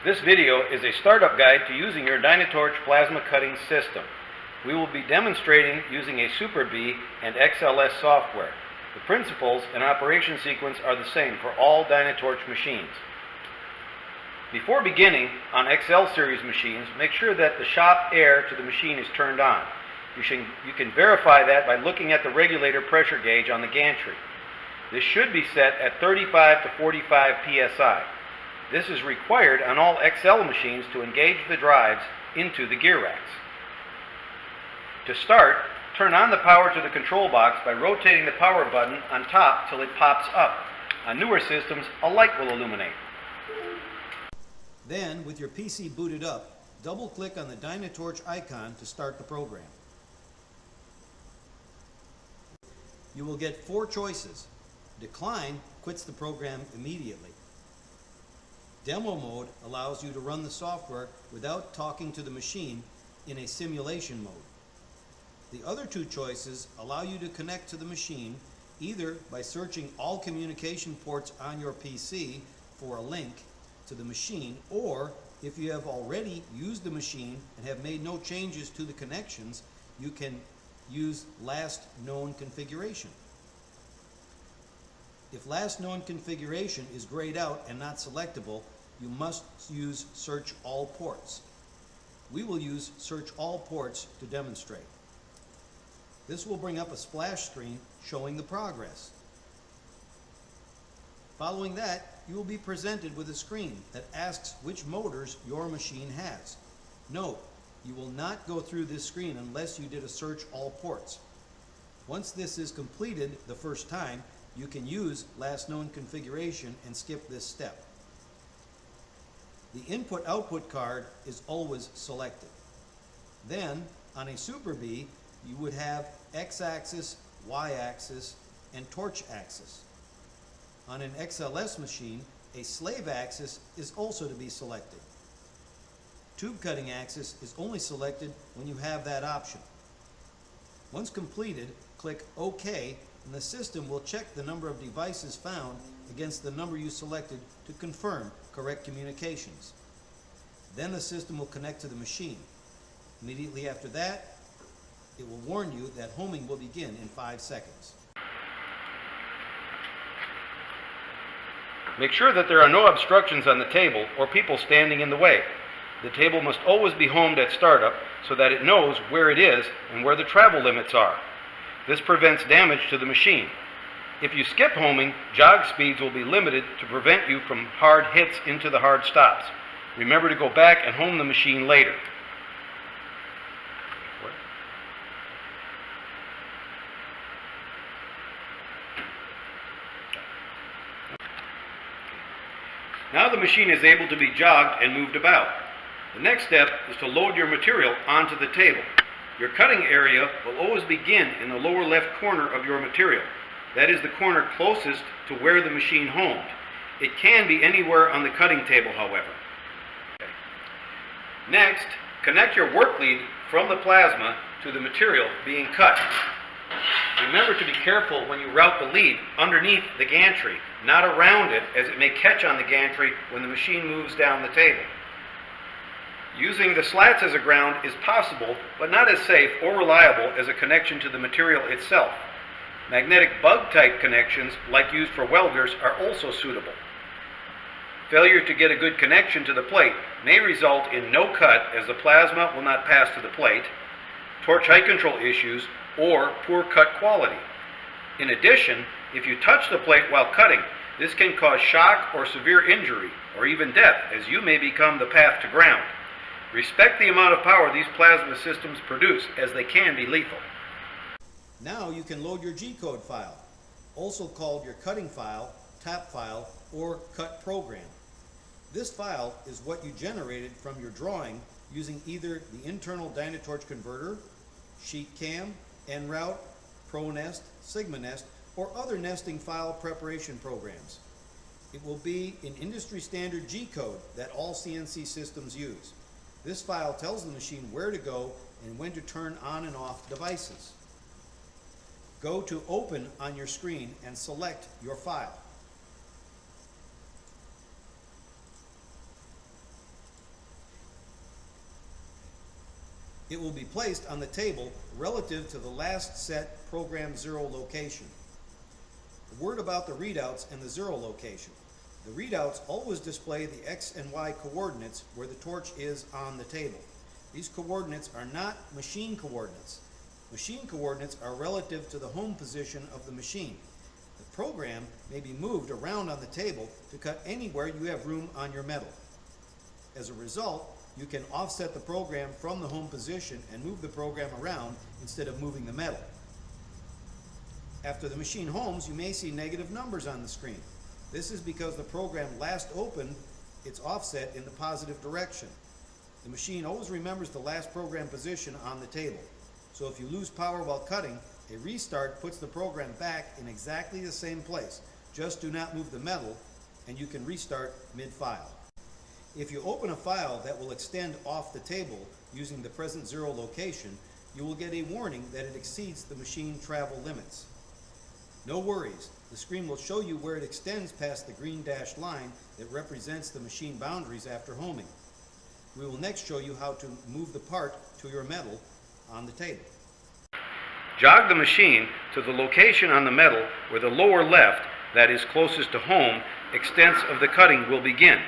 This video is a startup guide to using your Dynatorch plasma cutting system. We will be demonstrating using a Super Bee and XLS software. The principles and operation sequence are the same for all Dynatorch machines. Before beginning on XL series machines, make sure that the shop air to the machine is turned on. You can verify that by looking at the regulator pressure gauge on the gantry. This should be set at 35 to 45 psi. This is required on all XL machines to engage the drives into the gear racks. To start, turn on the power to the control box by rotating the power button on top till it pops up. On newer systems, a light will illuminate. Then, with your PC booted up, double-click on the Dynatorch icon to start the program. You will get 4 choices. Decline quits the program immediately. Demo mode allows you to run the software without talking to the machine in a simulation mode. The other 2 choices allow you to connect to the machine either by searching all communication ports on your PC for a link to the machine, or if you have already used the machine and have made no changes to the connections, you can use last known configuration. If last known configuration is grayed out and not selectable, you must use Search All Ports. We will use Search All Ports to demonstrate. This will bring up a splash screen showing the progress. Following that, you will be presented with a screen that asks which motors your machine has. Note, you will not go through this screen unless you did a Search All Ports. Once this is completed the first time, you can use last known configuration and skip this step. The input-output card is always selected. Then, on a Super Bee, you would have X-axis, Y-axis, and torch axis. On an XLS machine, a slave axis is also to be selected. Tube cutting axis is only selected when you have that option. Once completed, click OK, and the system will check the number of devices found against the number you selected to confirm correct communications. Then the system will connect to the machine. Immediately after that, it will warn you that homing will begin in 5 seconds. Make sure that there are no obstructions on the table or people standing in the way. The table must always be homed at startup so that it knows where it is and where the travel limits are. This prevents damage to the machine. If you skip homing, jog speeds will be limited to prevent you from hard hits into the hard stops. Remember to go back and home the machine later. Now the machine is able to be jogged and moved about. The next step is to load your material onto the table. Your cutting area will always begin in the lower left corner of your material. That is the corner closest to where the machine homed. It can be anywhere on the cutting table, however. Okay. Next, connect your work lead from the plasma to the material being cut. Remember to be careful when you route the lead underneath the gantry, not around it, as it may catch on the gantry when the machine moves down the table. Using the slats as a ground is possible, but not as safe or reliable as a connection to the material itself. Magnetic bug-type connections, like used for welders, are also suitable. Failure to get a good connection to the plate may result in no cut, as the plasma will not pass to the plate, torch height control issues, or poor cut quality. In addition, if you touch the plate while cutting, this can cause shock or severe injury, or even death, as you may become the path to ground. Respect the amount of power these plasma systems produce, as they can be lethal. Now you can load your G-code file, also called your cutting file, tap file, or cut program. This file is what you generated from your drawing using either the internal Dynatorch converter, SheetCam, NRoute, ProNest, SigmaNest, or other nesting file preparation programs. It will be in industry standard G-code that all CNC systems use. This file tells the machine where to go and when to turn on and off devices. Go to Open on your screen and select your file. It will be placed on the table relative to the last set program 0 location. A word about the readouts and the 0 location. The readouts always display the X and Y coordinates where the torch is on the table. These coordinates are not machine coordinates. Machine coordinates are relative to the home position of the machine. The program may be moved around on the table to cut anywhere you have room on your metal. As a result, you can offset the program from the home position and move the program around instead of moving the metal. After the machine homes, you may see negative numbers on the screen. This is because the program last opened its offset in the positive direction. The machine always remembers the last program position on the table. So if you lose power while cutting, a restart puts the program back in exactly the same place. Just do not move the metal and you can restart mid-file. If you open a file that will extend off the table using the present 0 location, you will get a warning that it exceeds the machine travel limits. No worries, the screen will show you where it extends past the green dashed line that represents the machine boundaries after homing. We will next show you how to move the part to your metal on the table. Jog the machine to the location on the metal where the lower left, that is closest to home, extents of the cutting will begin.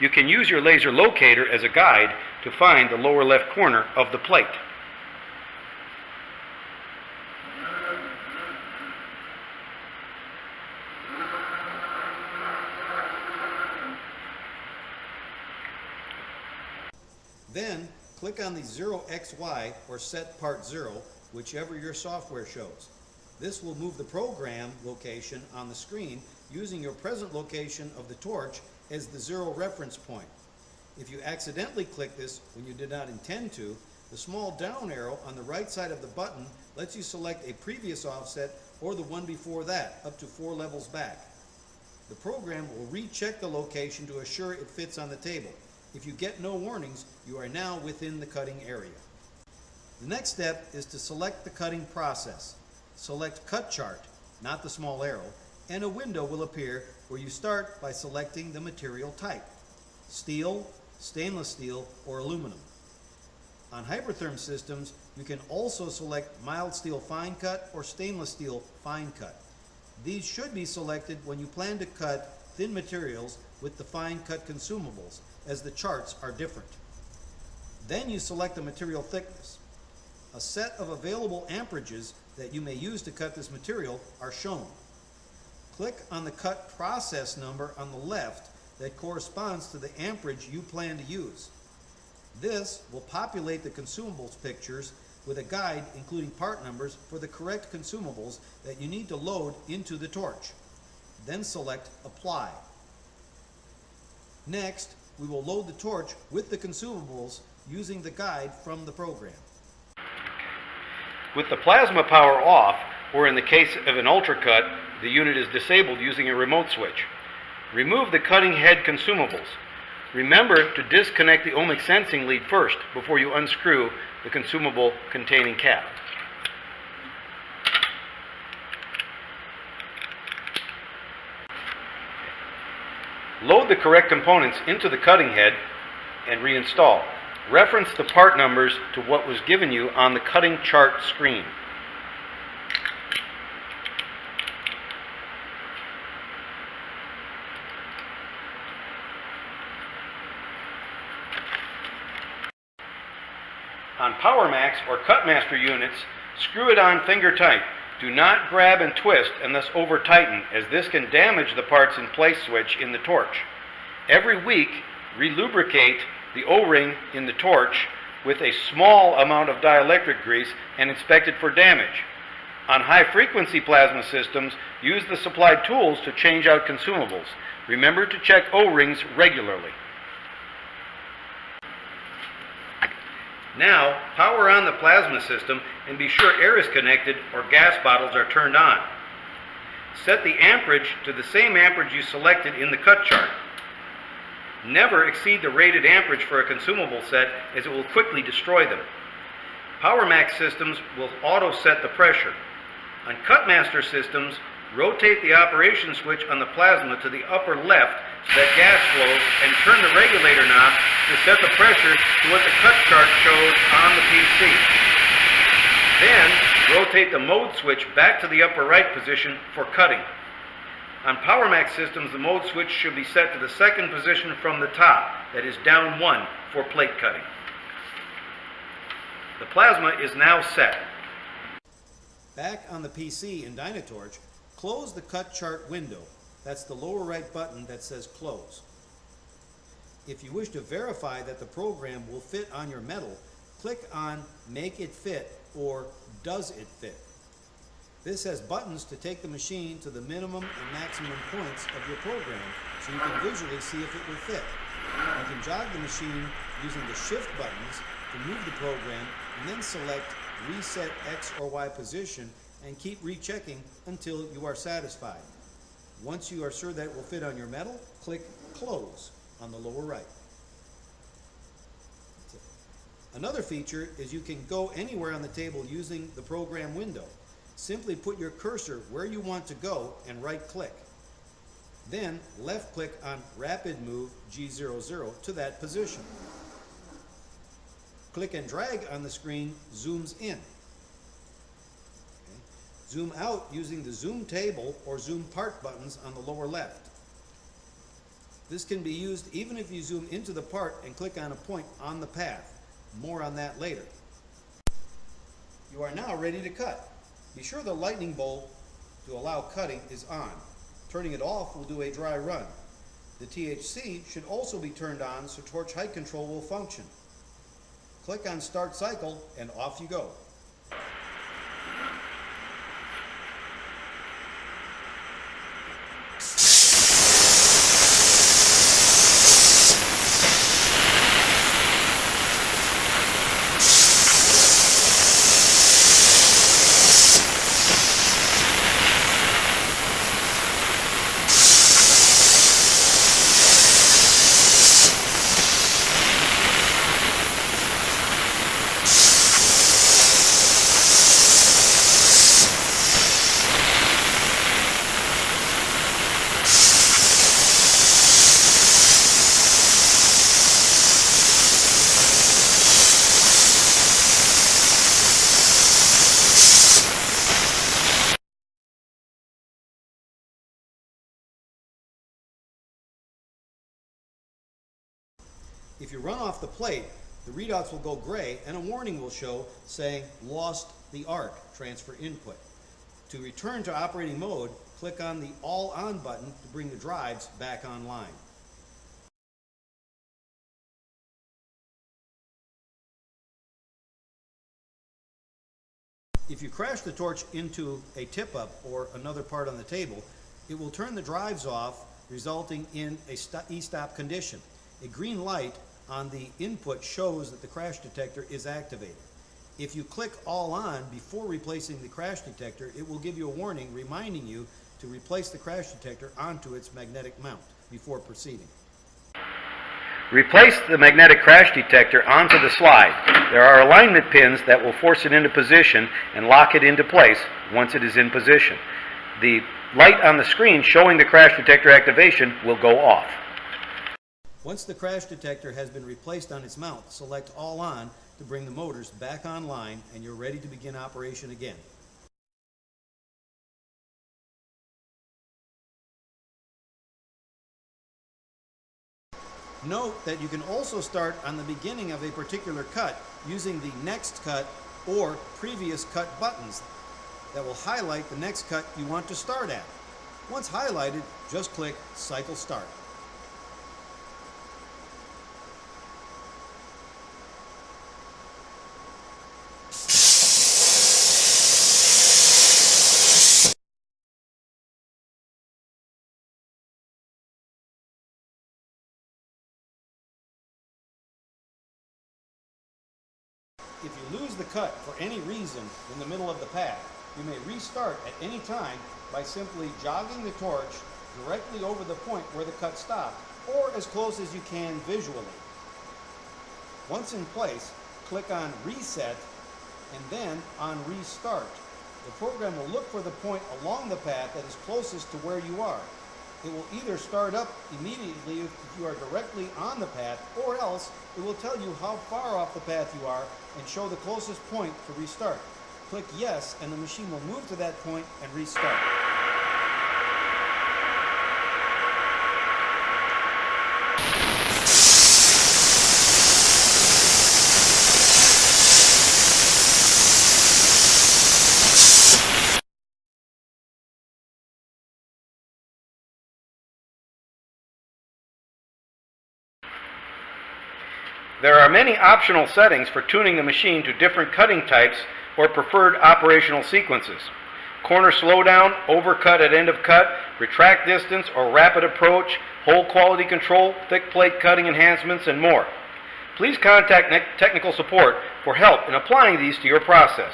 You can use your laser locator as a guide to find the lower left corner of the plate. Then, click on the 0xy or set part 0, whichever your software shows. This will move the program location on the screen using your present location of the torch as the 0 reference point. If you accidentally click this when you did not intend to, the small down arrow on the right side of the button lets you select a previous offset or the one before that, up to 4 levels back. The program will recheck the location to assure it fits on the table. If you get no warnings, you are now within the cutting area. The next step is to select the cutting process. Select Cut Chart, not the small arrow, and a window will appear where you start by selecting the material type: steel, stainless steel, or aluminum. On Hypertherm systems, you can also select mild steel fine cut or stainless steel fine cut. These should be selected when you plan to cut thin materials with the fine cut consumables, as the charts are different. Then you select the material thickness. A set of available amperages that you may use to cut this material are shown. Click on the cut process number on the left that corresponds to the amperage you plan to use. This will populate the consumables pictures with a guide including part numbers for the correct consumables that you need to load into the torch. Then select Apply. Next, we will load the torch with the consumables using the guide from the program. With the plasma power off, or in the case of an ultracut, the unit is disabled using a remote switch. Remove the cutting head consumables. Remember to disconnect the ohmic sensing lead first before you unscrew the consumable containing cap. Load the correct components into the cutting head and reinstall. Reference the part numbers to what was given you on the cutting chart screen. On PowerMax or Cutmaster units, screw it on finger tight. Do not grab and twist and thus over tighten, as this can damage the parts in place switch in the torch. Every week, relubricate the O-ring in the torch with a small amount of dielectric grease and inspect it for damage. On high-frequency plasma systems, use the supplied tools to change out consumables. Remember to check O-rings regularly. Now, power on the plasma system and be sure air is connected or gas bottles are turned on. Set the amperage to the same amperage you selected in the cut chart. Never exceed the rated amperage for a consumable set, as it will quickly destroy them. PowerMax systems will auto-set the pressure. On Cutmaster systems, rotate the operation switch on the plasma to the upper left so that gas flows, and turn the regulator knob to set the pressure to what the cut chart shows on the PC. Then, rotate the mode switch back to the upper right position for cutting. On PowerMax systems, the mode switch should be set to the second position from the top, that is down 1 for plate cutting. The plasma is now set. Back on the PC in Dynatorch, close the cut chart window. That's the lower right button that says close. If you wish to verify that the program will fit on your metal, click on Make It Fit or Does It Fit. This has buttons to take the machine to the minimum and maximum points of your program so you can visually see if it will fit. You can jog the machine using the shift buttons to move the program and then select Reset X or Y position and keep rechecking until you are satisfied. Once you are sure that it will fit on your metal, click Close on the lower right. That's it. Another feature is you can go anywhere on the table using the program window. Simply put your cursor where you want to go and right-click. Then left-click on Rapid Move G00 to that position. Click and drag on the screen zooms in. Okay. Zoom out using the Zoom Table or Zoom Part buttons on the lower left. This can be used even if you zoom into the part and click on a point on the path. More on that later. You are now ready to cut. Be sure the lightning bolt to allow cutting is on. Turning it off will do a dry run. The THC should also be turned on so torch height control will function. Click on Start Cycle and off you go. If you run off the plate, the readouts will go gray and a warning will show saying lost the arc transfer input. To return to operating mode, click on the All On button to bring the drives back online. If you crash the torch into a tip-up or another part on the table, it will turn the drives off, resulting in a e-stop condition. A green light on the input shows that the crash detector is activated. If you click All On before replacing the crash detector, it will give you a warning reminding you to replace the crash detector onto its magnetic mount before proceeding. Replace the magnetic crash detector onto the slide. There are alignment pins that will force it into position and lock it into place once it is in position. The light on the screen showing the crash detector activation will go off. Once the crash detector has been replaced on its mount, select All On to bring the motors back online and you're ready to begin operation again. Note that you can also start on the beginning of a particular cut using the Next Cut or Previous Cut buttons that will highlight the next cut you want to start at. Once highlighted, just click Cycle Start. If you lose the cut for any reason in the middle of the path, you may restart at any time by simply jogging the torch directly over the point where the cut stopped, or as close as you can visually. Once in place, click on Reset and then on Restart. The program will look for the point along the path that is closest to where you are. It will either start up immediately if you are directly on the path, or else it will tell you how far off the path you are and show the closest point to restart. Click yes, and the machine will move to that point and restart. There are many optional settings for tuning the machine to different cutting types or preferred operational sequences. Corner slowdown, overcut at end of cut, retract distance or rapid approach, hole quality control, thick plate cutting enhancements, and more. Please contact technical support for help in applying these to your process.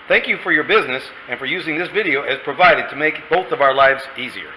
Thank you for your business and for using this video as provided to make both of our lives easier.